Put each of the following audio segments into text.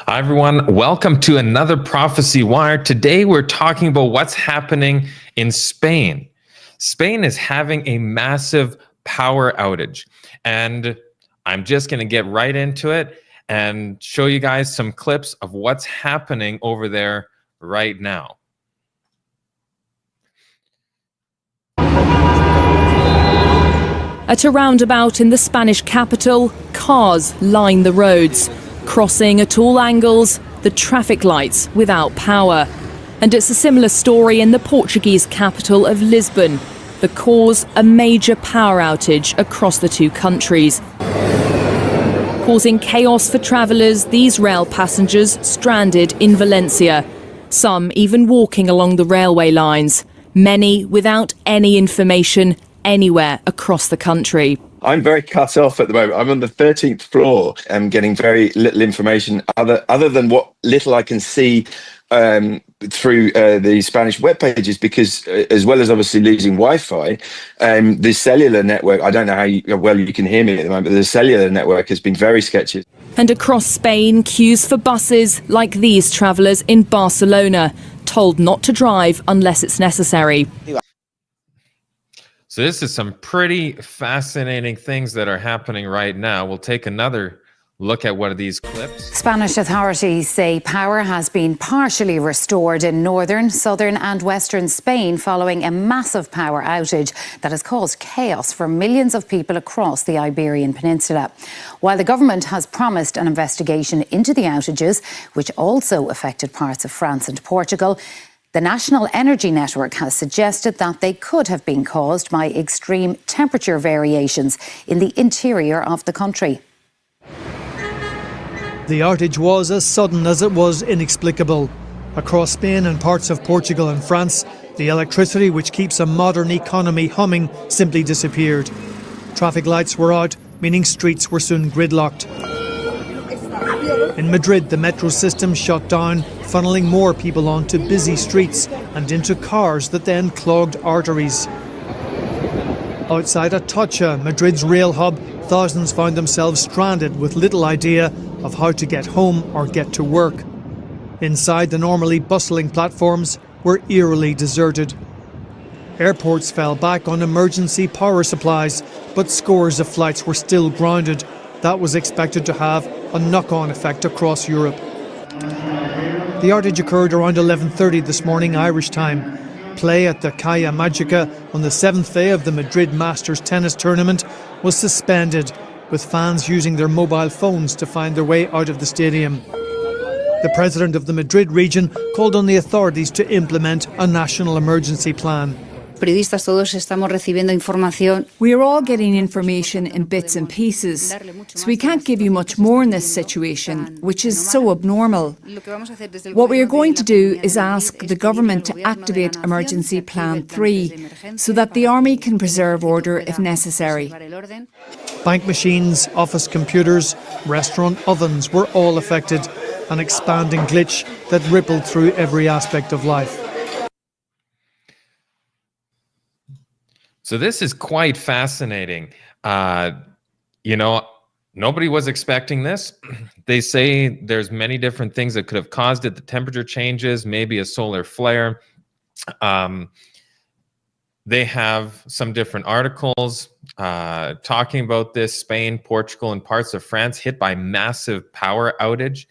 Hi, everyone. Welcome to another Prophecy Wire. Today, we're talking about what's happening in Spain. Spain is having a massive power outage, and I'm just going to get right into it and show you guys some clips of what's happening over there right now. At a roundabout in the Spanish capital, cars line the roads, crossing at all angles, the traffic lights without power. And it's a similar story in the Portuguese capital of Lisbon. The cause, a major power outage across the two countries. Causing chaos for travellers, these rail passengers stranded in Valencia. Some even walking along the railway lines. Many without any information anywhere across the country. I'm very cut off at the moment. I'm on the 13th floor and getting very little information other than what little I can see through the Spanish web pages, because as well as obviously losing Wi-Fi, the cellular network, I don't know how well you can hear me at the moment, but the cellular network has been very sketchy. And across Spain, queues for buses like these travellers in Barcelona, told not to drive unless it's necessary. So this is some pretty fascinating things that are happening right now. We'll take another look at one of these clips. Spanish authorities say power has been partially restored in northern, southern and western Spain following a massive power outage that has caused chaos for millions of people across the Iberian Peninsula. While the government has promised an investigation into the outages, which also affected parts of France and Portugal, the National Energy Network has suggested that they could have been caused by extreme temperature variations in the interior of the country. The outage was as sudden as it was inexplicable. Across Spain and parts of Portugal and France, the electricity which keeps a modern economy humming simply disappeared. Traffic lights were out, meaning streets were soon gridlocked. In Madrid, the metro system shut down, funneling more people onto busy streets and into cars that then clogged arteries. Outside Atocha, Madrid's rail hub, thousands found themselves stranded with little idea of how to get home or get to work. Inside, the normally bustling platforms were eerily deserted. Airports fell back on emergency power supplies, but scores of flights were still grounded. That was expected to have a knock-on effect across Europe. The outage occurred around 11:30 this morning Irish time. Play at the Calle Magica on the 7th day of the Madrid Masters tennis tournament was suspended, with fans using their mobile phones to find their way out of the stadium. The president of the Madrid region called on the authorities to implement a national emergency plan. Periodistas todos estamos recibiendo información. We are all getting information in bits and pieces, so we can't give you much more in this situation, which is so abnormal. What we are going to do is ask the government to activate Emergency Plan 3 so that the army can preserve order if necessary. Bank machines, office computers, restaurant ovens were all affected, an expanding glitch that rippled through every aspect of life. So this is quite fascinating. Nobody was expecting this. They say there's many different things that could have caused it. The temperature changes, maybe a solar flare. They have some different articles talking about this. Spain, Portugal, and parts of France hit by massive power outage.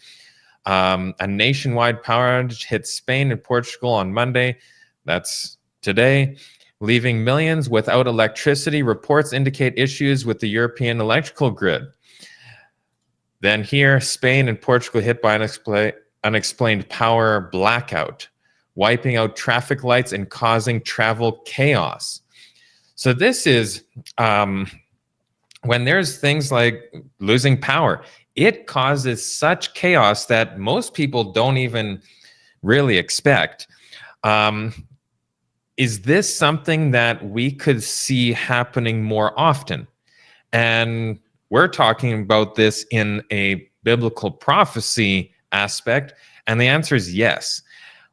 A nationwide power outage hit Spain and Portugal on Monday. That's today, leaving millions without electricity. Reports indicate issues with the European electrical grid. Then here, Spain and Portugal hit by unexplained power blackout, wiping out traffic lights and causing travel chaos. So this is when there's things like losing power, it causes such chaos that most people don't even really expect. Is this something that we could see happening more often? And we're talking about this in a biblical prophecy aspect, and the answer is yes.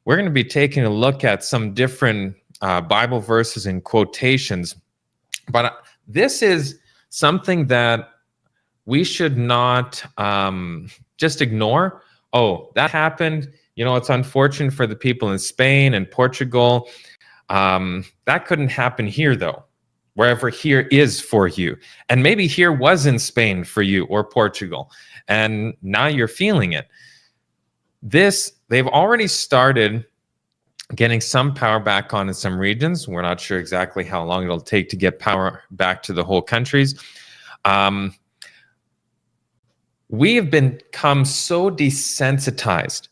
We're going to be taking a look at some different Bible verses and quotations, but this is something that we should not just ignore oh, that happened. It's unfortunate for the people in Spain and Portugal. That couldn't happen here, though. Wherever here is for you. And maybe here was in Spain for you or Portugal. And now you're feeling it. They've already started getting some power back on in some regions. We're not sure exactly how long it'll take to get power back to the whole countries. We have become so desensitized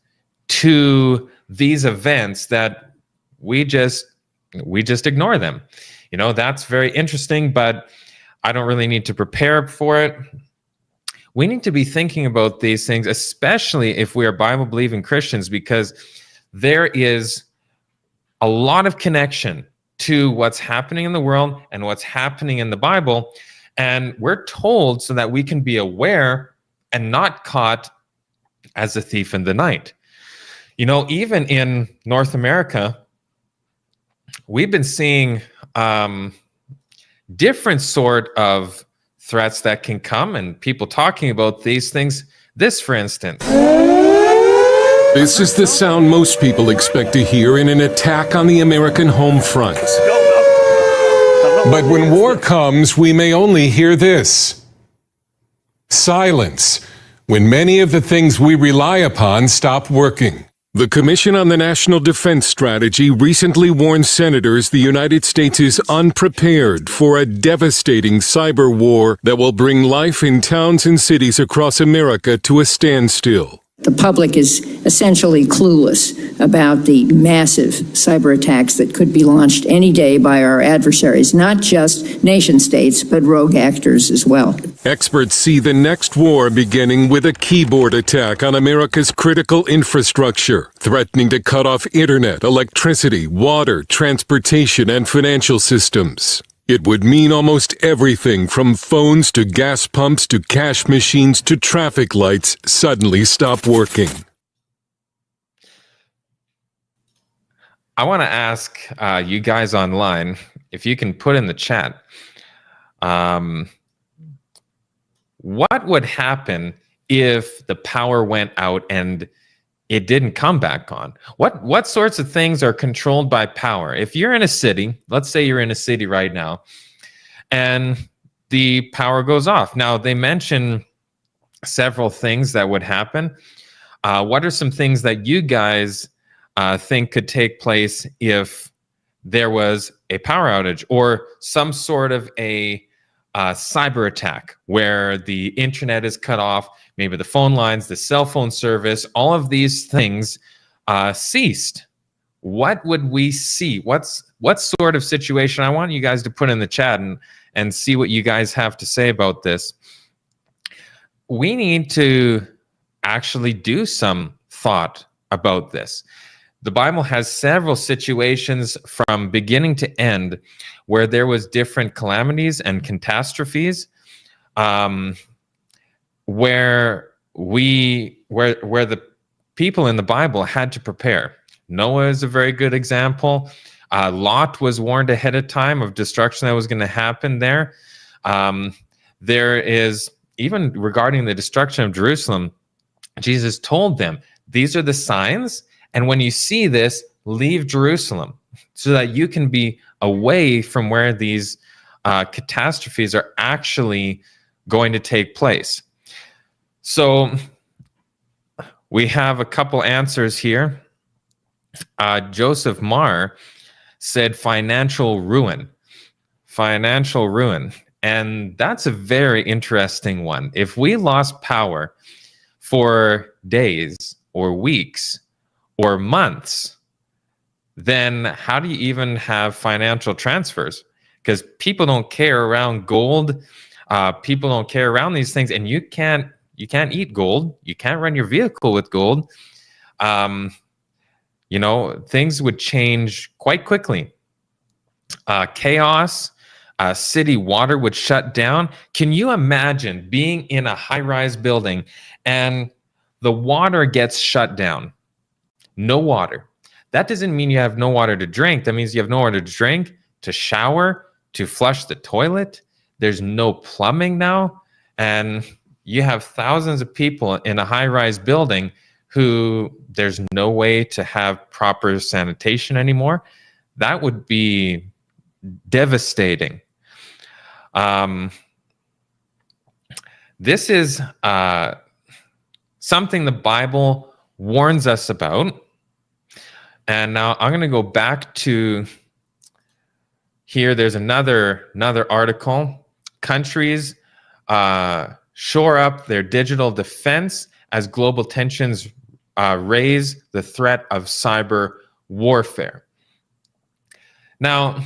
to these events that we just ignore them. That's very interesting, but I don't really need to prepare for it. We need to be thinking about these things, especially if we are Bible-believing Christians, because there is a lot of connection to what's happening in the world and what's happening in the Bible. And we're told so that we can be aware and not caught as a thief in the night. Even in North America, we've been seeing different sort of threats that can come, and people talking about these things. This, for instance. This is the sound most people expect to hear in an attack on the American home front. But when war comes, we may only hear this. Silence, when many of the things we rely upon stop working. The Commission on the National Defense Strategy recently warned senators the United States is unprepared for a devastating cyber war that will bring life in towns and cities across America to a standstill. The public is essentially clueless about the massive cyber attacks that could be launched any day by our adversaries, not just nation states, but rogue actors as well. Experts see the next war beginning with a keyboard attack on America's critical infrastructure, threatening to cut off internet, electricity, water, transportation, and financial systems. It would mean almost everything from phones to gas pumps to cash machines to traffic lights suddenly stop working. I want to ask you guys online if you can put in the chat, what would happen if the power went out and it didn't come back on? What sorts of things are controlled by power? If you're in a city, let's say you're in a city right now, and the power goes off. Now, they mention several things that would happen. What are some things that you guys think could take place if there was a power outage or some sort of a cyber attack where the internet is cut off, maybe the phone lines, the cell phone service, all of these things ceased? What would we see? What sort of situation? I want you guys to put in the chat and see what you guys have to say about this. We need to actually do some thought about this. The Bible has several situations from beginning to end where there was different calamities and catastrophes, where the people in the Bible had to prepare. Noah is a very good example. Lot was warned ahead of time of destruction that was going to happen there. There is, even regarding the destruction of Jerusalem, Jesus told them, these are the signs, and when you see this, leave Jerusalem so that you can be away from where these catastrophes are actually going to take place. So we have a couple answers here. Joseph Marr said financial ruin. Financial ruin. And that's a very interesting one. If we lost power for days or weeks or months, then how do you even have financial transfers? Because people don't care around gold. People don't care around these things, and you can't eat gold. You can't run your vehicle with gold. Things would change quite quickly. Chaos, city water would shut down. Can you imagine being in a high-rise building and the water gets shut down? No water. That doesn't mean you have no water to drink. That means you have no water to drink, to shower, to flush the toilet. There's no plumbing now. And you have thousands of people in a high-rise building who there's no way to have proper sanitation anymore, that would be devastating. This is something the Bible warns us about. And now I'm going to go back to here. There's another article. Countries shore up their digital defense as global tensions raise the threat of cyber warfare. Now,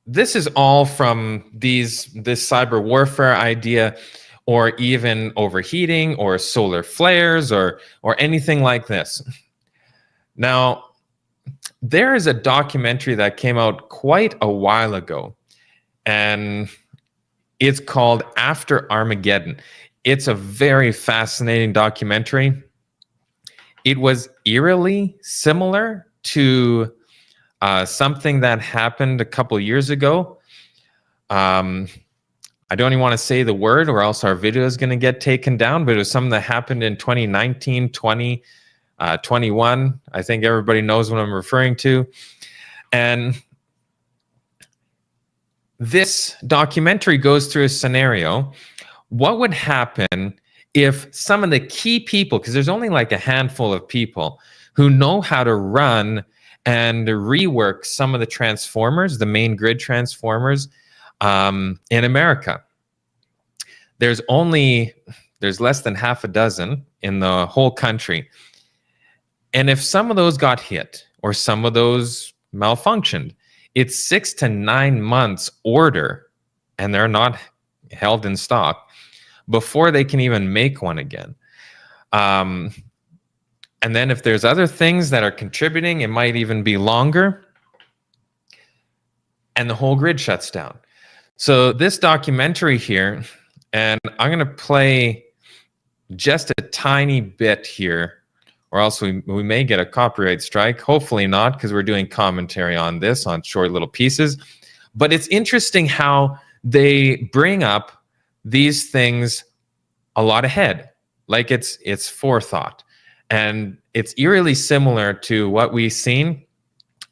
this is all from this cyber warfare idea, or even overheating or solar flares or anything like this. Now, there is a documentary that came out quite a while ago, and it's called After Armageddon. It's a very fascinating documentary. It was eerily similar to something that happened a couple years ago. I don't even want to say the word or else our video is going to get taken down, but it was something that happened in 2019, 20, 21. I think everybody knows what I'm referring to. And this documentary goes through a scenario. What would happen if some of the key people, because there's only like a handful of people who know how to run and rework some of the transformers, the main grid transformers, in America. There's less than half a dozen in the whole country. And if some of those got hit or some of those malfunctioned, it's 6 to 9 months order, and they're not held in stock before they can even make one again. And then if there's other things that are contributing, it might even be longer, and the whole grid shuts down. So this documentary here, and I'm going to play just a tiny bit here, or else we may get a copyright strike. Hopefully not, because we're doing commentary on this on short little pieces. But it's interesting how they bring up these things a lot ahead, like it's forethought. And it's eerily similar to what we've seen.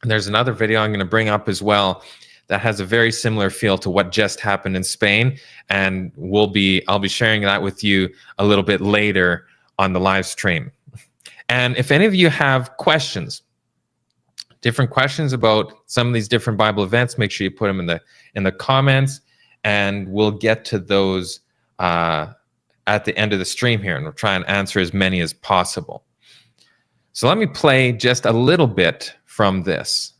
And there's another video I'm going to bring up as well that has a very similar feel to what just happened in Spain. And I'll be sharing that with you a little bit later on the live stream. And if any of you have questions, different questions about some of these different Bible events, make sure you put them in the comments, and we'll get to those at the end of the stream here, and we'll try and answer as many as possible. So let me play just a little bit from this.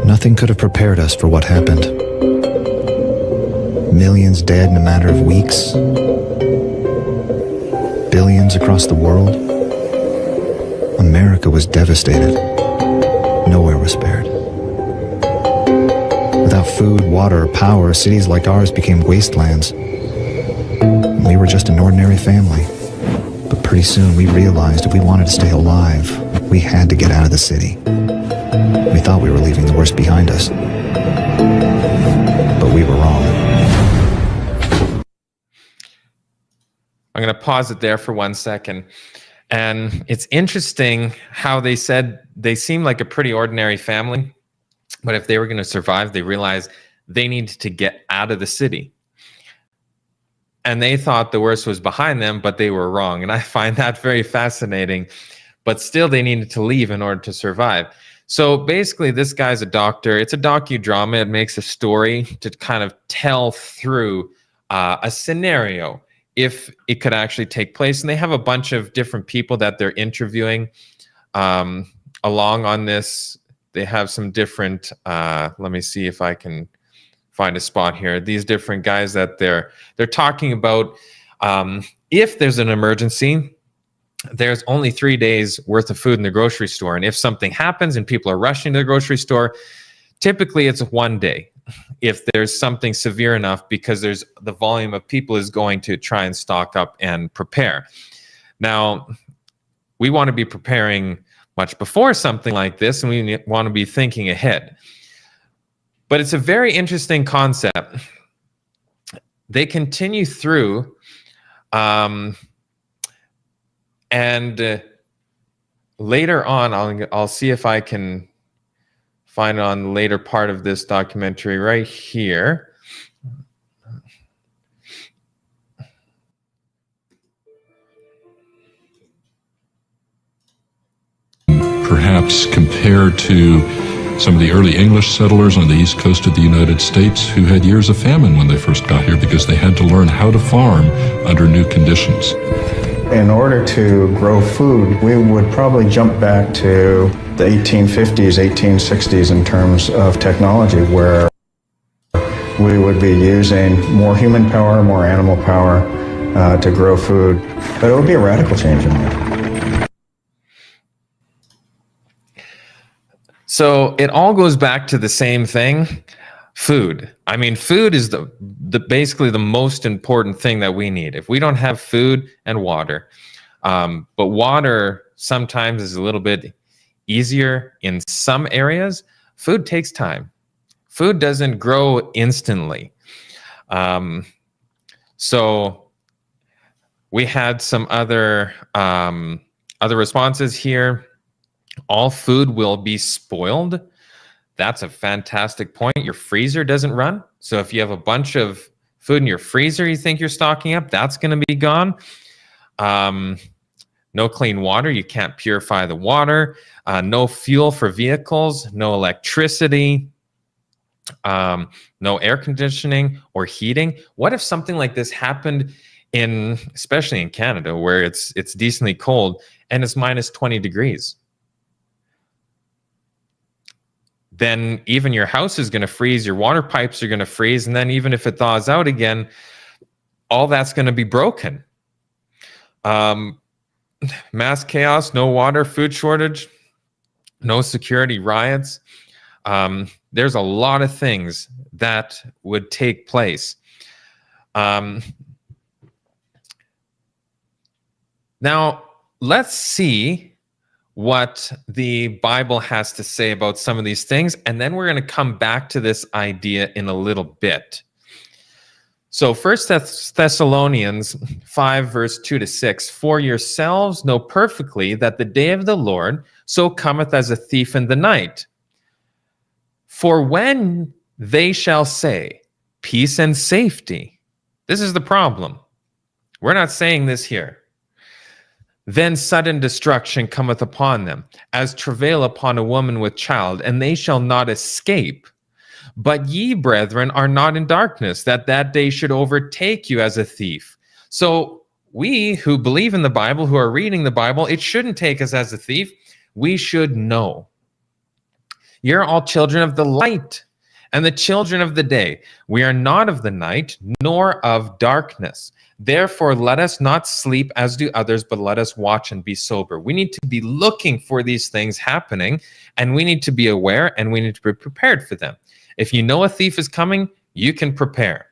Nothing could have prepared us for what happened. Millions dead in a matter of weeks. Billions across the world. America was devastated. Nowhere was spared. Without food, water, or power, cities like ours became wastelands. We were just an ordinary family. But pretty soon we realized if we wanted to stay alive, we had to get out of the city. We thought we were leaving the worst behind us. But we were wrong. I'm going to pause it there for 1 second. And it's interesting how they said they seem like a pretty ordinary family, but if they were going to survive, they realized they needed to get out of the city. And they thought the worst was behind them, but they were wrong. And I find that very fascinating. But still, they needed to leave in order to survive. So basically, this guy's a doctor. It's a docudrama. It makes a story to kind of tell through a scenario if it could actually take place. And they have a bunch of different people that they're interviewing along on this. They have some different, let me see if I can find a spot here. These different guys that they're talking about, if there's an emergency, there's only 3 days worth of food in the grocery store. And if something happens and people are rushing to the grocery store, typically it's 1 day. If there's something severe enough, because there's the volume of people is going to try and stock up and prepare. Now, we want to be preparing much before something like this, and we want to be thinking ahead. But it's a very interesting concept. They continue through, and later on, I'll see if I can find it on the later part of this documentary right here. Perhaps compared to some of the early English settlers on the east coast of the United States who had years of famine when they first got here because they had to learn how to farm under new conditions. In order to grow food, we would probably jump back to the 1850s, 1860s in terms of technology, where we would be using more human power, more animal power to grow food. But it would be a radical change in that. So it all goes back to the same thing, food. I mean, food is the basically the most important thing that we need. If we don't have food and water, but water sometimes is a little bit easier in some areas, food takes time. Food doesn't grow instantly. So we had some other responses here. All food will be spoiled. That's a fantastic point. Your freezer doesn't run. So if you have a bunch of food in your freezer you think you're stocking up, that's going to be gone. No clean water. You can't purify the water. No fuel for vehicles. No electricity. No air conditioning or heating. What if something like this happened especially in Canada, where it's decently cold and it's minus 20 degrees? Then even your house is going to freeze, your water pipes are going to freeze, and then even if it thaws out again, all that's going to be broken. Mass chaos, no water, food shortage, no security, riots. There's a lot of things that would take place. Now, let's see what the Bible has to say about some of these things, and then we're going to come back to this idea in a little bit. So 1 Thessalonians 5, verse 2-6, for yourselves know perfectly that the day of the Lord so cometh as a thief in the night. For when they shall say, peace and safety, this is the problem. We're not saying this here. Then sudden destruction cometh upon them, as travail upon a woman with child, and they shall not escape. But ye, brethren, are not in darkness, that day should overtake you as a thief. So we who believe in the Bible, who are reading the Bible, it shouldn't take us as a thief. We should know. You're all children of the light and the children of the day. We are not of the night, nor of darkness. Therefore, let us not sleep as do others, but let us watch and be sober. We need to be looking for these things happening, and we need to be aware, and we need to be prepared for them. If you know a thief is coming, you can prepare.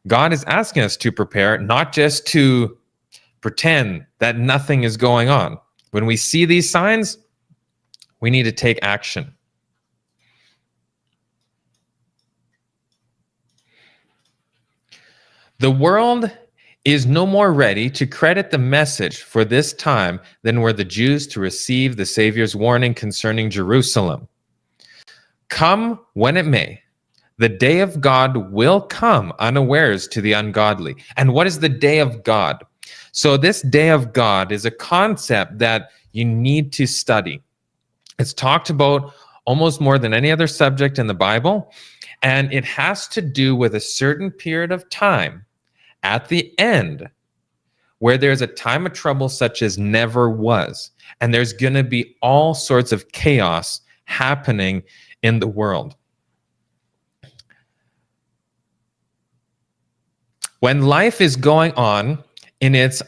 God is asking us to prepare, not just to pretend that nothing is going on. When we see these signs, we need to take action. The world is no more ready to credit the message for this time than were the Jews to receive the Savior's warning concerning Jerusalem. Come when it may, the day of God will come unawares to the ungodly. And what is the day of God? So this day of God is a concept that you need to study. It's talked about almost more than any other subject in the Bible, and it has to do with a certain period of time at the end where there's a time of trouble such as never was, and there's going to be all sorts of chaos happening in the world. When life is going on in its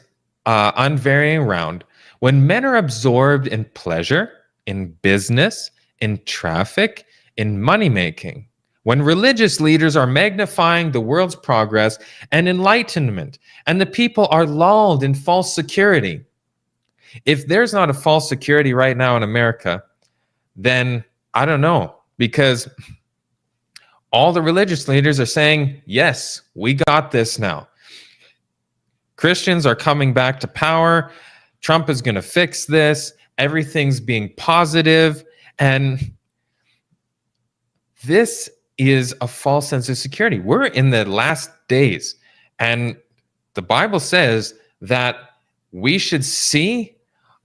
unvarying round, when men are absorbed in pleasure, in business, in traffic, in money-making, when religious leaders are magnifying the world's progress and enlightenment, and the people are lulled in false security, If there's not a false security right now in America, then I don't know, because all the religious leaders are saying, yes, we got this now. Christians are coming back to power. Trump is going to fix this. Everything's being positive. And this is a false sense of security. We're in the last days. And the Bible says that we should see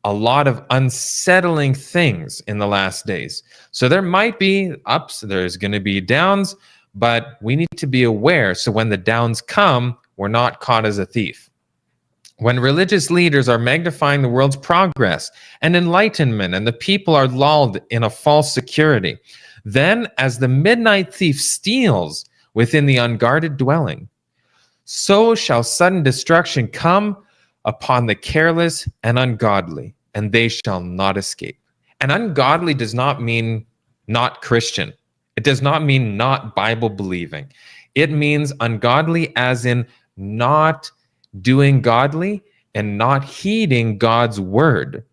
a lot of unsettling things in the last days. So there might be ups, there's going to be downs, but we need to be aware so when the downs come, we're not caught as a thief. When religious leaders are magnifying the world's progress and enlightenment and the people are lulled in a false security, then as the midnight thief steals within the unguarded dwelling, so shall sudden destruction come upon the careless and ungodly, and they shall not escape. And ungodly does not mean not Christian. It does not mean not Bible believing. It means ungodly as in not doing godly and not heeding God's word.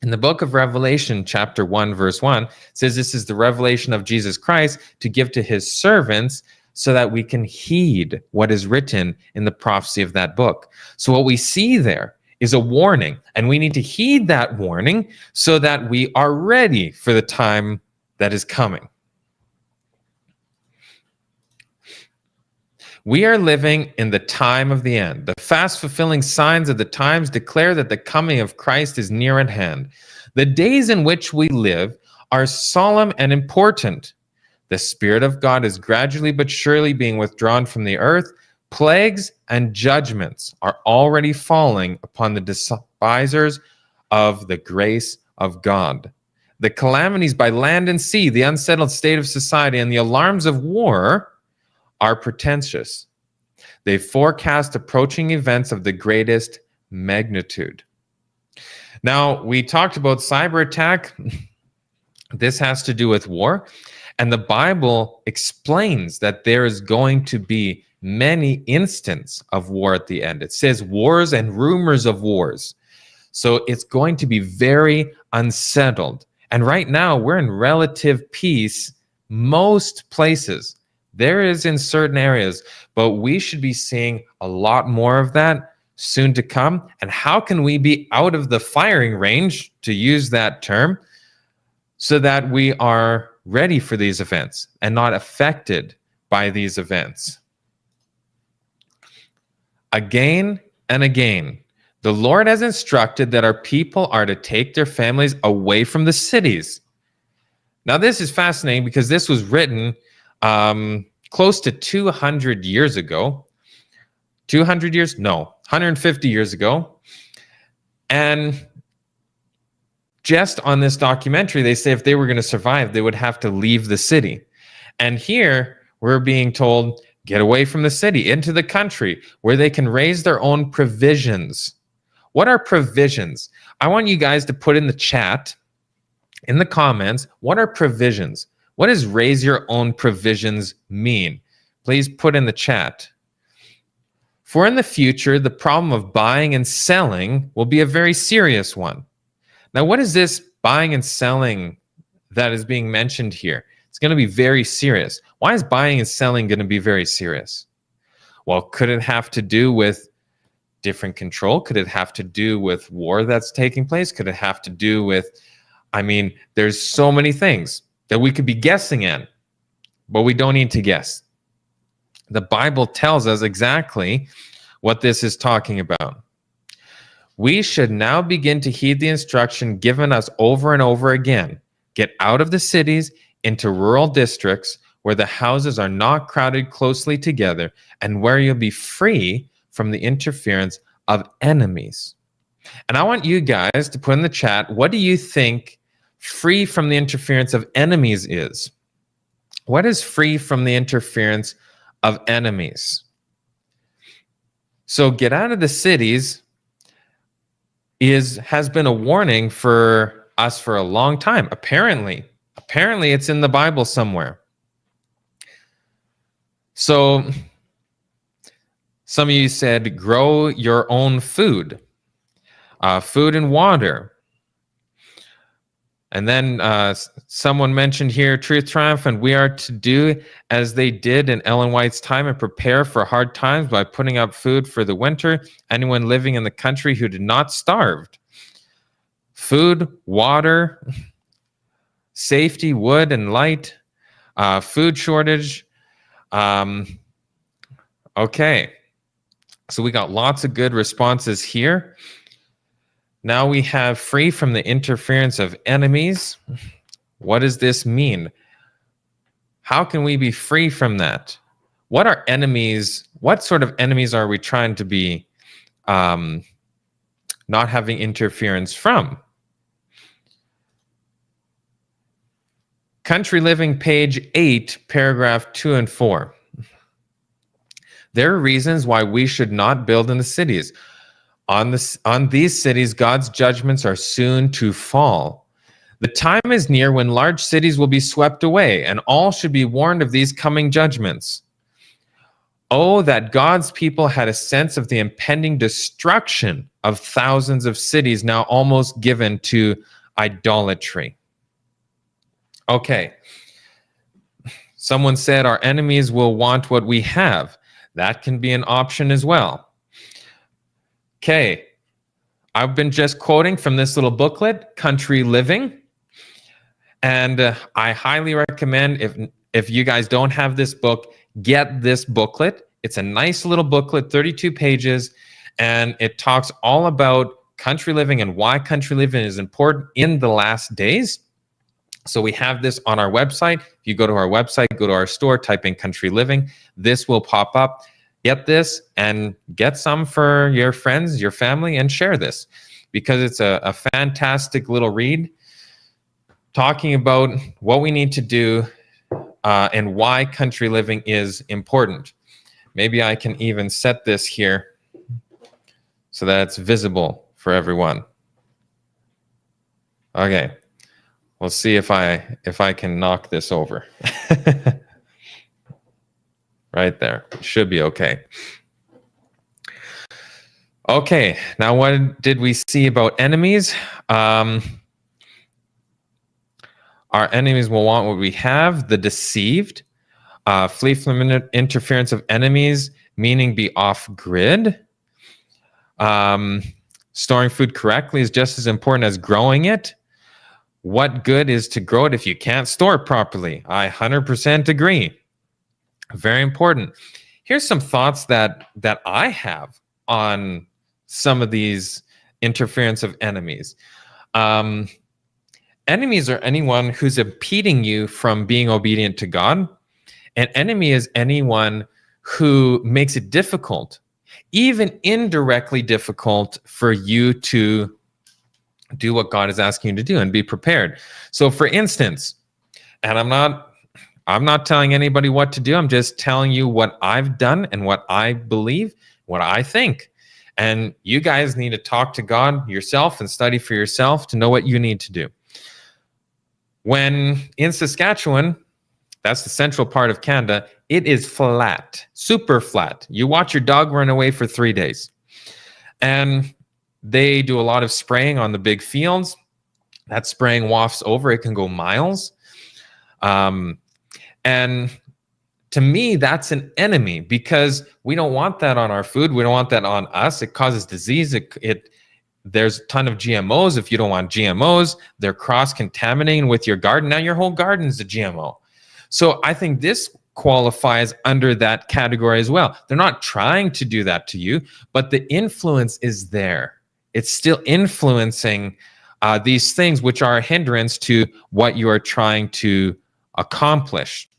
In the book of Revelation, chapter 1, verse 1, it says this is the revelation of Jesus Christ to give to his servants so that we can heed what is written in the prophecy of that book. So what we see there is a warning, and we need to heed that warning so that we are ready for the time that is coming. We are living in the time of the end. The fast fulfilling signs of the times declare that the coming of Christ is near at hand. The days in which we live are solemn and important. The Spirit of God is gradually but surely being withdrawn from the earth. Plagues and judgments are already falling upon the despisers of the grace of God. The calamities by land and sea, the unsettled state of society, and the alarms of war are portentous. They forecast approaching events of the greatest magnitude. Now, we talked about cyber attack. This has to do with war. And the Bible explains that there is going to be many instances of war at the end. It says wars and rumors of wars. So it's going to be very unsettled. And right now, we're in relative peace most places. There is in certain areas, but we should be seeing a lot more of that soon to come. And how can we be out of the firing range, to use that term, so that we are ready for these events and not affected by these events? Again and again, the Lord has instructed that our people are to take their families away from the cities. Now, this is fascinating because this was written close to 200 years ago. 200 years? No, 150 years ago. And just on this documentary, they say if they were going to survive, they would have to leave the city. And here we're being told, get away from the city, into the country where they can raise their own provisions. What are provisions? I want you guys to put in the chat, in the comments, what are provisions? What does raise your own provisions mean? Please put in the chat. For in the future, the problem of buying and selling will be a very serious one. Now, what is this buying and selling that is being mentioned here? It's going to be very serious. Why is buying and selling going to be very serious? Well, could it have to do with different control? Could it have to do with war that's taking place? Could it have to do with, there's so many things that we could be guessing at, but we don't need to guess. The Bible tells us exactly what this is talking about. We should now begin to heed the instruction given us over and over again. Get out of the cities into rural districts where the houses are not crowded closely together and where you'll be free from the interference of enemies. And I want you guys to put in the chat, what do you think free from the interference of enemies is? What is free from the interference of enemies? So get out of the cities has been a warning for us for a long time. Apparently it's in the Bible somewhere. So some of you said grow your own food. food and water. And then someone mentioned here, truth triumphant, we are to do as they did in Ellen White's time and prepare for hard times by putting up food for the winter. Anyone living in the country who did not starved. Food, water, safety, wood and light, food shortage. Okay, so we got lots of good responses here. Now we have free from the interference of enemies. What does this mean? How can we be free from that? What are enemies? What sort of enemies are we trying to be not having interference from? Country Living, page 8, paragraph 2 and 4. There are reasons why we should not build in the cities. On these cities, God's judgments are soon to fall. The time is near when large cities will be swept away, and all should be warned of these coming judgments. Oh, that God's people had a sense of the impending destruction of thousands of cities now almost given to idolatry. Okay. Someone said our enemies will want what we have. That can be an option as well. Okay, I've been just quoting from this little booklet, Country Living, and I highly recommend, if you guys don't have this book, get this booklet. It's a nice little booklet, 32 pages, and it talks all about country living and why country living is important in the last days. So we have this on our website. If you go to our website, go to our store, type in Country Living, this will pop up. Get this and get some for your friends, your family, and share this because it's a fantastic little read talking about what we need to do and why country living is important. Maybe I can even set this here so that it's visible for everyone. Okay, we'll see if I can knock this over. Right there. Should be okay. Okay, now what did we see about enemies? Our enemies will want what we have. The deceived. Flee from interference of enemies, meaning be off grid. Storing food correctly is just as important as growing it. What good is to grow it if you can't store it properly? I 100% agree. Very important. Here's some thoughts that I have on some of these interference of enemies. Enemies are anyone who's impeding you from being obedient to God. An enemy is anyone who makes it difficult, even indirectly difficult, for you to do what God is asking you to do and be prepared. So for instance, and I'm not telling anybody what to do. I'm just telling you what I've done and what I believe, what I think. And you guys need to talk to God yourself and study for yourself to know what you need to do. When in Saskatchewan, that's the central part of Canada, it is flat, super flat. You watch your dog run away for 3 days. And they do a lot of spraying on the big fields. That spraying wafts over. It can go miles. And to me, that's an enemy because we don't want that on our food. We don't want that on us. It causes disease. There's a ton of GMOs. If you don't want GMOs, they're cross-contaminating with your garden. Now your whole garden's a GMO. So I think this qualifies under that category as well. They're not trying to do that to you, but the influence is there. It's still influencing these things which are a hindrance to what you are trying to accomplish.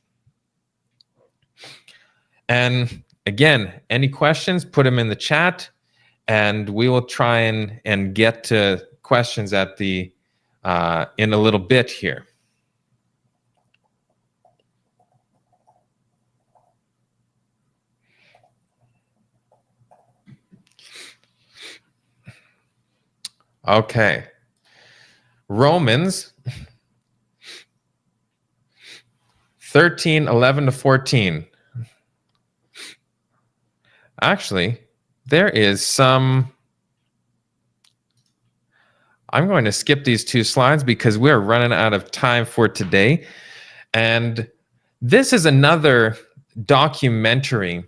And again, any questions, put them in the chat, and we will try and get to questions at the in a little bit here. Okay. Romans 13:11-14. Actually, there is some I'm going to skip these 2 slides because we're running out of time for today. And this is another documentary,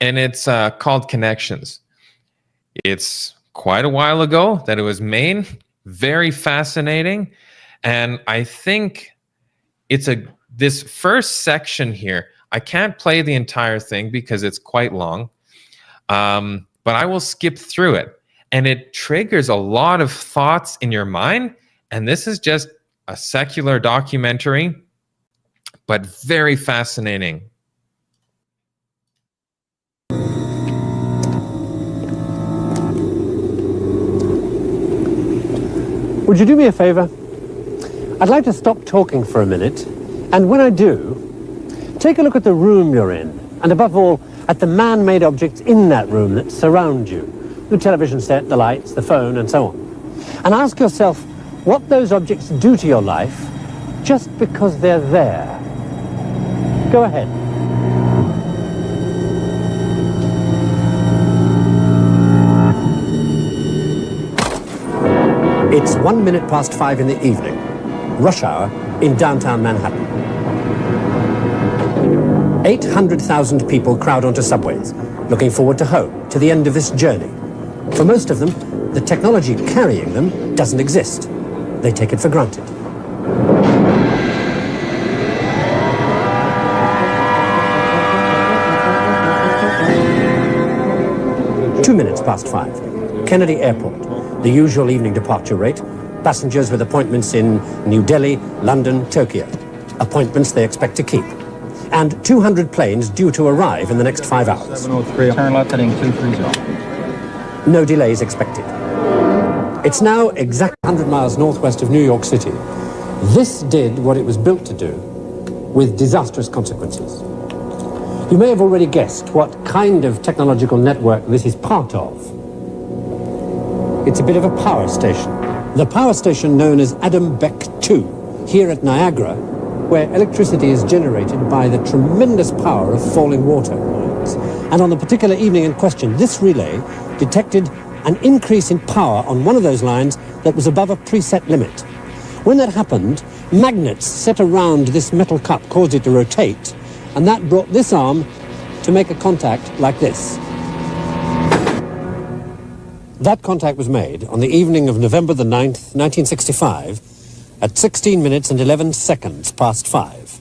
and it's called Connections. It's quite a while ago that it was made. Very fascinating. And I think it's this first section here, I can't play the entire thing because it's quite long, but I will skip through it. And it triggers a lot of thoughts in your mind. And this is just a secular documentary, but very fascinating. Would you do me a favor? I'd like to stop talking for a minute, and when I do, take a look at the room you're in, and above all, at the man-made objects in that room that surround you. The television set, the lights, the phone, and so on. And ask yourself what those objects do to your life just because they're there. Go ahead. It's 1 minute past 5 in the evening. Rush hour in downtown Manhattan. 800,000 people crowd onto subways, looking forward to home, to the end of this journey. For most of them, the technology carrying them doesn't exist. They take it for granted. Two minutes past 5. Kennedy Airport. The usual evening departure rate. Passengers with appointments in New Delhi, London, Tokyo. Appointments they expect to keep. And 200 planes due to arrive in the next 5 hours. 703, turn left heading 230. No delays expected. It's now exactly 100 miles northwest of New York City. This did what it was built to do, with disastrous consequences. You may have already guessed what kind of technological network this is part of. It's a bit of a power station. The power station known as Adam Beck 2, here at Niagara, where electricity is generated by the tremendous power of falling water. And on the particular evening in question, this relay detected an increase in power on one of those lines that was above a preset limit. When that happened, magnets set around this metal cup caused it to rotate, and that brought this arm to make a contact like this. That contact was made on the evening of November the 9th, 1965, at 16 minutes and 11 seconds past 5.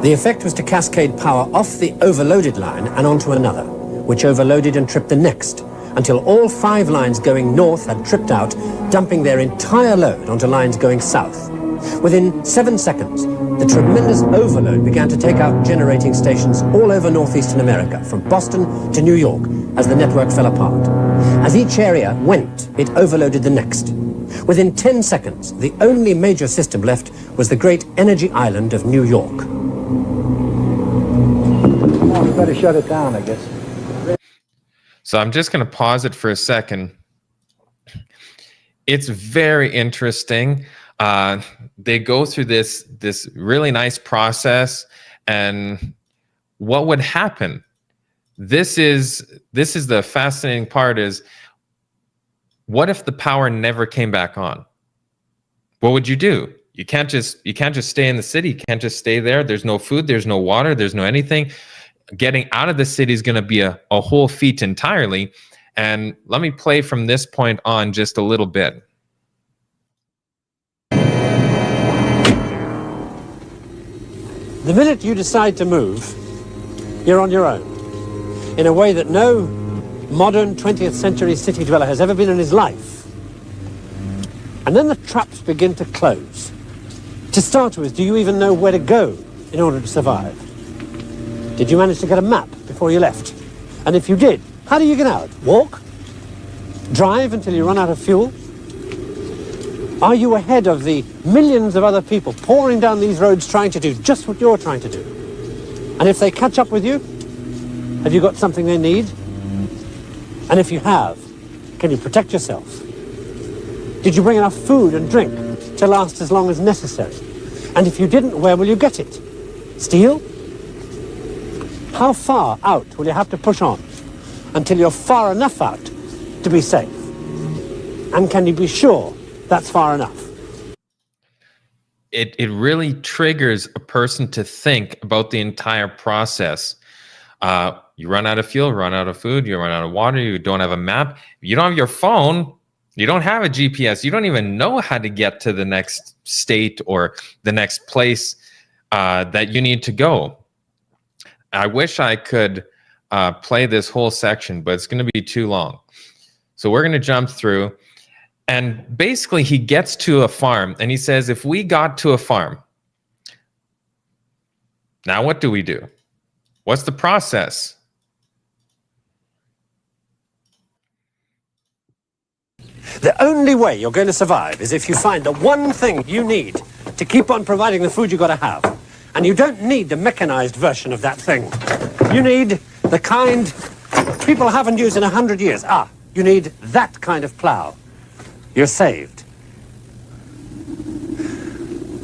The effect was to cascade power off the overloaded line and onto another, which overloaded and tripped the next, until all 5 lines going north had tripped out, dumping their entire load onto lines going south. Within 7 seconds, the tremendous overload began to take out generating stations all over northeastern America, from Boston to New York, as the network fell apart. As each area went, it overloaded the next. Within 10 seconds, the only major system left was the great energy island of New York. We better shut it down, I guess. So I'm just going to pause it for a second. It's very interesting. They go through this really nice process, and what would happen? This is the fascinating part, is what if the power never came back on? What would you do? You can't just stay in the city. You can't just stay there. There's no food, there's no water, there's no anything. Getting out of the city is going to be a whole feat entirely. And let me play from this point on just a little bit. The minute you decide to move, you're on your own, in a way that no modern 20th century city dweller has ever been in his life. And then the traps begin to close. To start with, do you even know where to go in order to survive? Did you manage to get a map before you left? And if you did, how do you get out? Walk? Drive until you run out of fuel? Are you ahead of the millions of other people pouring down these roads trying to do just what you're trying to do? And if they catch up with you, have you got something they need? And if you have, can you protect yourself? Did you bring enough food and drink to last as long as necessary? And if you didn't, where will you get it? Steal? How far out will you have to push on until you're far enough out to be safe? And can you be sure that's far enough? It really triggers a person to think about the entire process. You run out of fuel, run out of food, you run out of water, you don't have a map, you don't have your phone, you don't have a GPS, you don't even know how to get to the next state or the next place that you need to go. I wish I could play this whole section, but it's going to be too long. So we're going to jump through. And basically, he gets to a farm, and he says, if we got to a farm, now what do we do? What's the process? The only way you're going to survive is if you find the one thing you need to keep on providing the food you've got to have. And you don't need the mechanized version of that thing. You need the kind people haven't used in 100 years. You need that kind of plow. You're saved.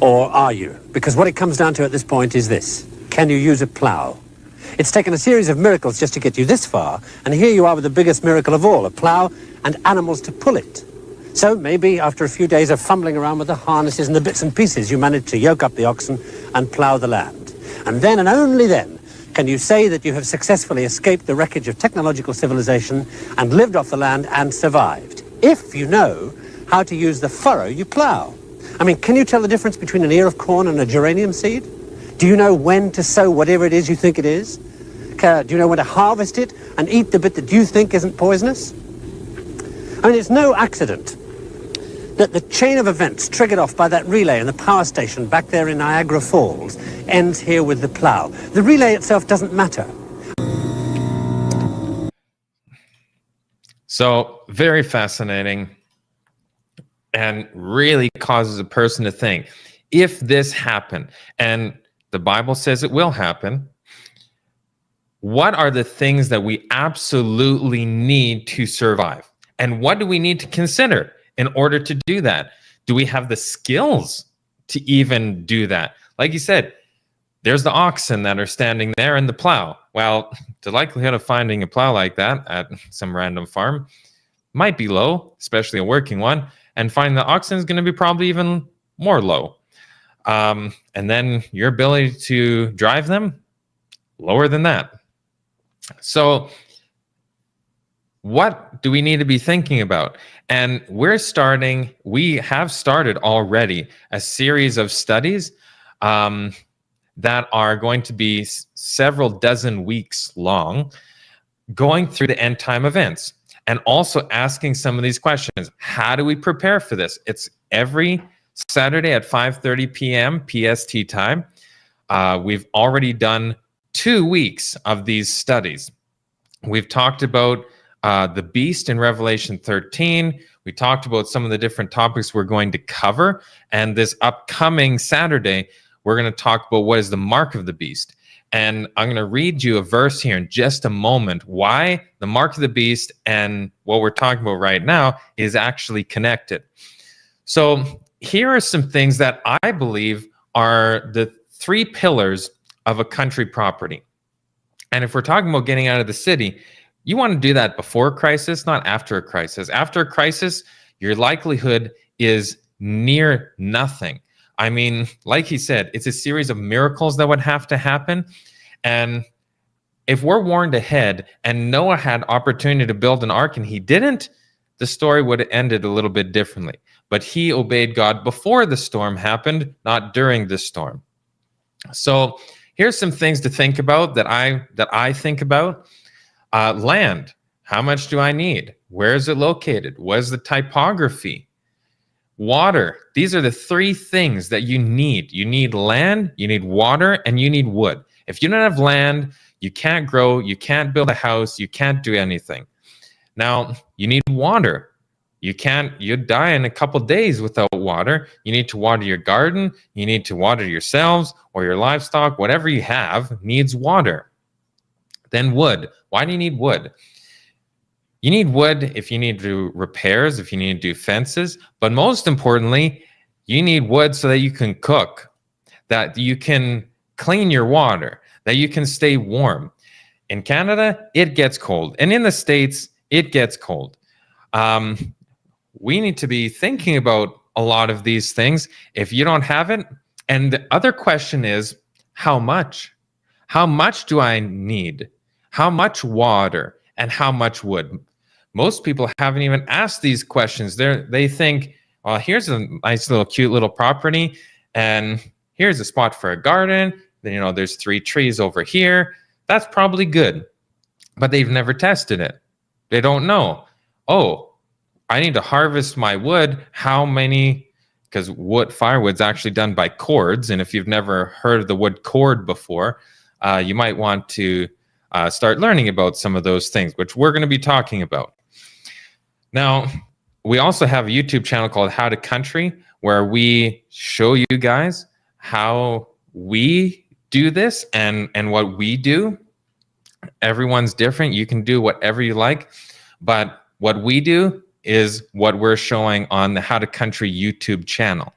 Or are you? Because what it comes down to at this point is this. Can you use a plow? It's taken a series of miracles just to get you this far, and here you are with the biggest miracle of all, a plow and animals to pull it. So maybe after a few days of fumbling around with the harnesses and the bits and pieces, you manage to yoke up the oxen and plow the land. And then, and only then, can you say that you have successfully escaped the wreckage of technological civilization and lived off the land and survived, if you know how to use the furrow you plow. I mean, can you tell the difference between an ear of corn and a geranium seed? Do you know when to sow whatever it is you think it is? Do you know when to harvest it and eat the bit that you think isn't poisonous? I mean, it's no accident that the chain of events triggered off by that relay in the power station back there in Niagara Falls ends here with the plow. The relay itself doesn't matter. So, very fascinating, and really causes a person to think, if this happened, and the Bible says it will happen, what are the things that we absolutely need to survive? And what do we need to consider in order to do that? Do we have the skills to even do that? Like you said, there's the oxen that are standing there and the plow. Well, the likelihood of finding a plow like that at some random farm might be low, especially a working one. And finding the oxen is going to be probably even more low. And then your ability to drive them, lower than that. So what do we need to be thinking about? And we have started already a series of studies that are going to be several dozen weeks long, going through the end time events and also asking some of these questions. How do we prepare for this? It's every Saturday at 5:30 p.m. PST time. We've already done 2 weeks of these studies. We've talked about the beast in Revelation 13. We talked about some of the different topics we're going to cover. And this upcoming Saturday, we're going to talk about what is the mark of the beast. And I'm going to read you a verse here in just a moment, why the mark of the beast and what we're talking about right now is actually connected. So here are some things that I believe are the 3 pillars of a country property. And if we're talking about getting out of the city, you want to do that before a crisis, not after a crisis. After a crisis, your likelihood is near nothing. I mean, like he said, it's a series of miracles that would have to happen. And if we're warned ahead and Noah had opportunity to build an ark and he didn't, the story would have ended a little bit differently. But he obeyed God before the storm happened, not during the storm. So here's some things to think about that I think about. Land. How much do I need? Where is it located? What is the typography? Water. These are the 3 things that you need. You need land, you need water, and you need wood. If you don't have land, you can't grow, you can't build a house, you can't do anything. Now, you need water. You'd die in a couple days without water. You need to water your garden, you need to water yourselves or your livestock, whatever you have needs water. Then wood. Why do you need wood? You need wood if you need to do repairs, if you need to do fences, but most importantly, you need wood so that you can cook, that you can clean your water, that you can stay warm. In Canada, it gets cold, and in the States, it gets cold. we need to be thinking about a lot of these things if you don't have it. And the other question is, how much? How much do I need? How much water and how much wood? Most people haven't even asked these questions. They think, well, here's a nice little cute little property, and here's a spot for a garden. Then, you know, there's 3 trees over here. That's probably good. But they've never tested it. They don't know. Oh, I need to harvest my wood. How many? Because firewood's actually done by cords. And if you've never heard of the wood cord before, you might want to start learning about some of those things, which we're going to be talking about. Now, we also have a YouTube channel called How to Country, where we show you guys how we do this and what we do. Everyone's different. You can do whatever you like. But what we do is what we're showing on the How to Country YouTube channel.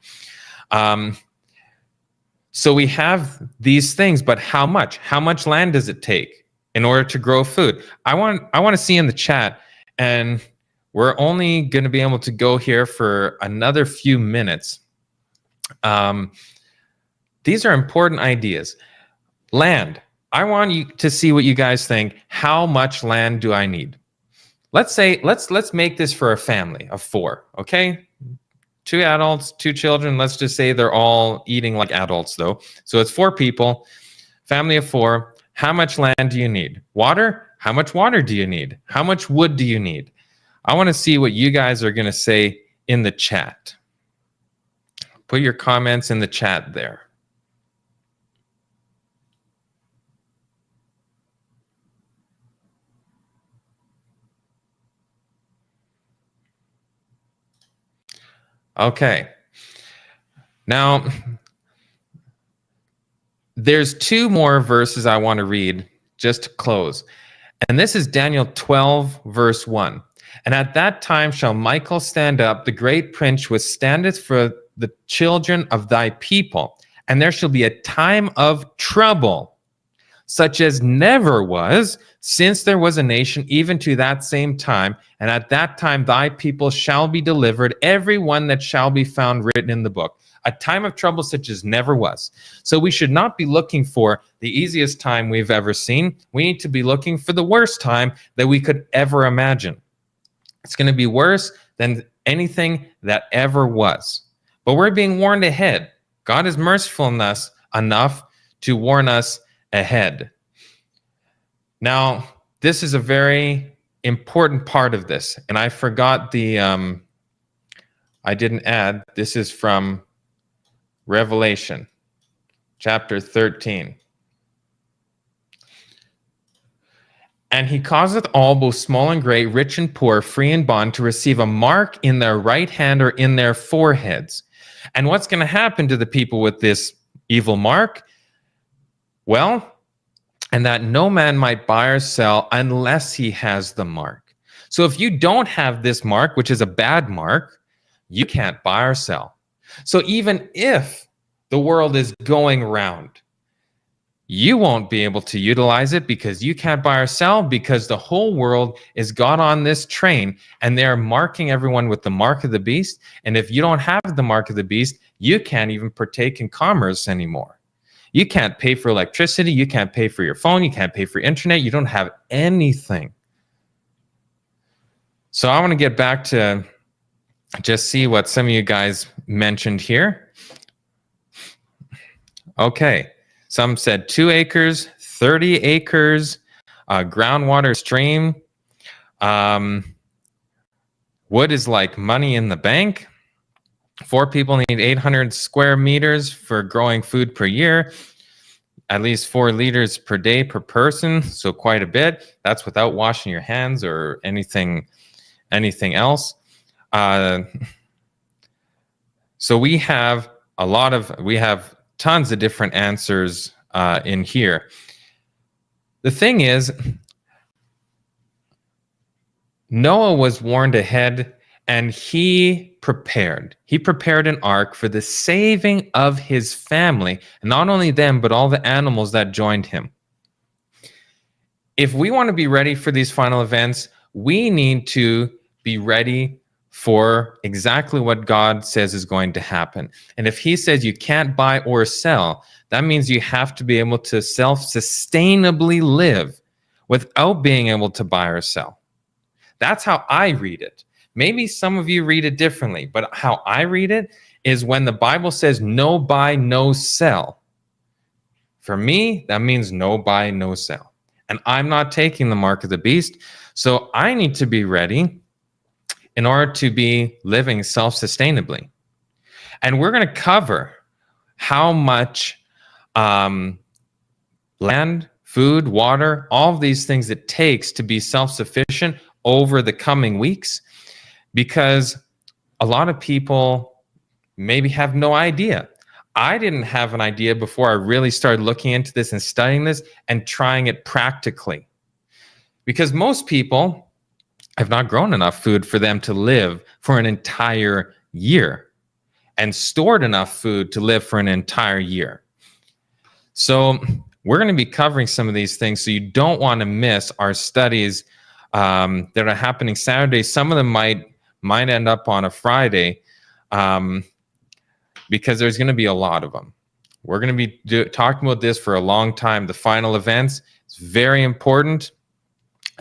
So we have these things, but how much? How much land does it take in order to grow food? I want to see in the chat, and we're only going to be able to go here for another few minutes. These are important ideas. Land. I want you to see what you guys think. How much land do I need? Let's say, let's make this for a family of 4, okay? 2 adults, 2 children. Let's just say they're all eating like adults, though. So it's 4 people, family of 4. How much land do you need? Water? How much water do you need? How much wood do you need? I want to see what you guys are going to say in the chat. Put your comments in the chat there. Okay. Now, there's 2 more verses I want to read just to close. And this is Daniel 12, verse 1. And at that time shall Michael stand up, the great prince which standeth for the children of thy people. And there shall be a time of trouble, such as never was, since there was a nation, even to that same time. And at that time thy people shall be delivered, every one that shall be found written in the book. A time of trouble such as never was. So we should not be looking for the easiest time we've ever seen. We need to be looking for the worst time that we could ever imagine. It's going to be worse than anything that ever was. But we're being warned ahead. God is merciful enough to warn us ahead. Now, this is a very important part of this. And I forgot I didn't add, this is from Revelation, chapter 13. And he causeth all, both small and great, rich and poor, free and bond, to receive a mark in their right hand or in their foreheads. And what's going to happen to the people with this evil mark? Well, and that no man might buy or sell unless he has the mark. So if you don't have this mark, which is a bad mark, you can't buy or sell. So even if the world is going round, you won't be able to utilize it because you can't buy or sell, because the whole world is got on this train and they're marking everyone with the mark of the beast. And if you don't have the mark of the beast, you can't even partake in commerce anymore. You can't pay for electricity. You can't pay for your phone. You can't pay for internet. You don't have anything. So I want to get back to just see what some of you guys mentioned here. Okay. Some said 2 acres, 30 acres, groundwater stream. Wood is like money in the bank. 4 people need 800 square meters for growing food per year. At least 4 liters per day per person, so quite a bit. That's without washing your hands or anything else. So we have tons of different answers in here. The thing is, Noah was warned ahead and he prepared. He prepared an ark for the saving of his family, and not only them, but all the animals that joined him. If we want to be ready for these final events, we need to be ready for exactly what God says is going to happen. And if he says you can't buy or sell, that means you have to be able to self-sustainably live without being able to buy or sell. That's how I read it. Maybe some of you read it differently, but how I read it is when the Bible says no buy, no sell. For me, that means no buy, no sell. And I'm not taking the mark of the beast, so I need to be ready in order to be living self-sustainably. And we're going to cover how much land, food, water, all of these things it takes to be self-sufficient over the coming weeks, because a lot of people maybe have no idea. I didn't have an idea before I really started looking into this and studying this and trying it practically. Because most people have not grown enough food for them to live for an entire year and stored enough food to live for an entire year. So we're going to be covering some of these things, so you don't want to miss our studies that are happening Saturday. Some of them might end up on a Friday, because there's going to be a lot of them. We're going to be talking about this for a long time. The final events, it's very important.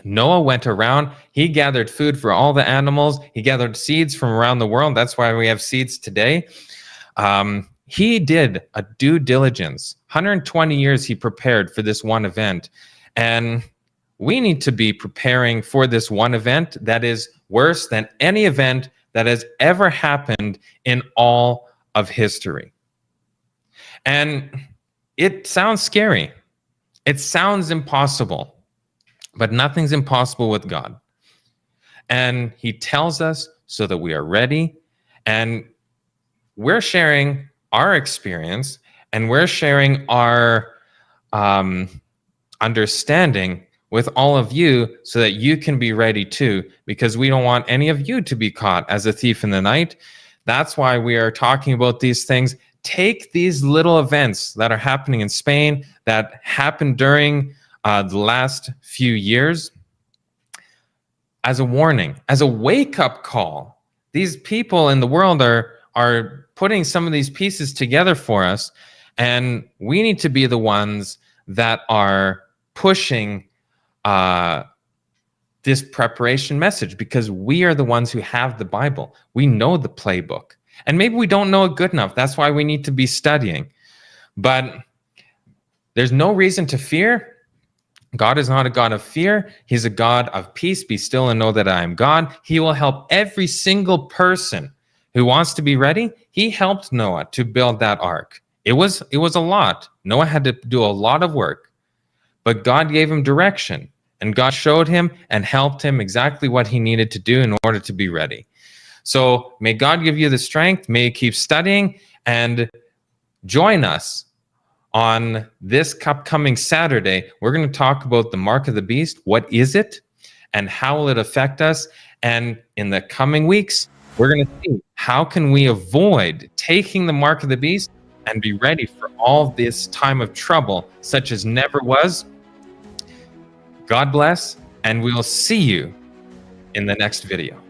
Noah went around, he gathered food for all the animals, he gathered seeds from around the world. That's why we have seeds today. He did a due diligence. 120 years he prepared for this one event. And we need to be preparing for this one event that is worse than any event that has ever happened in all of history. And it sounds scary. It sounds impossible. But nothing's impossible with God. And he tells us so that we are ready. And we're sharing our experience, and we're sharing our understanding with all of you so that you can be ready too, because we don't want any of you to be caught as a thief in the night. That's why we are talking about these things. Take these little events that are happening in Spain, that happened during the last few years, as a warning, as a wake-up call. These people in the world are putting some of these pieces together for us, and we need to be the ones that are pushing this preparation message, because we are the ones who have the Bible. We know the playbook, and maybe we don't know it good enough. That's why we need to be studying. But there's no reason to fear. God is not a God of fear. He's a God of peace. Be still and know that I am God. He will help every single person who wants to be ready. He helped Noah to build that ark. It was a lot. Noah had to do a lot of work, but God gave him direction, and God showed him and helped him exactly what he needed to do in order to be ready. So may God give you the strength. May you keep studying, and join us on this upcoming Saturday. We're going to talk about the mark of the beast. What is it, and how will it affect us? And in the coming weeks, we're going to see how can we avoid taking the mark of the beast and be ready for all this time of trouble, such as never was. God bless, and we'll see you in the next video.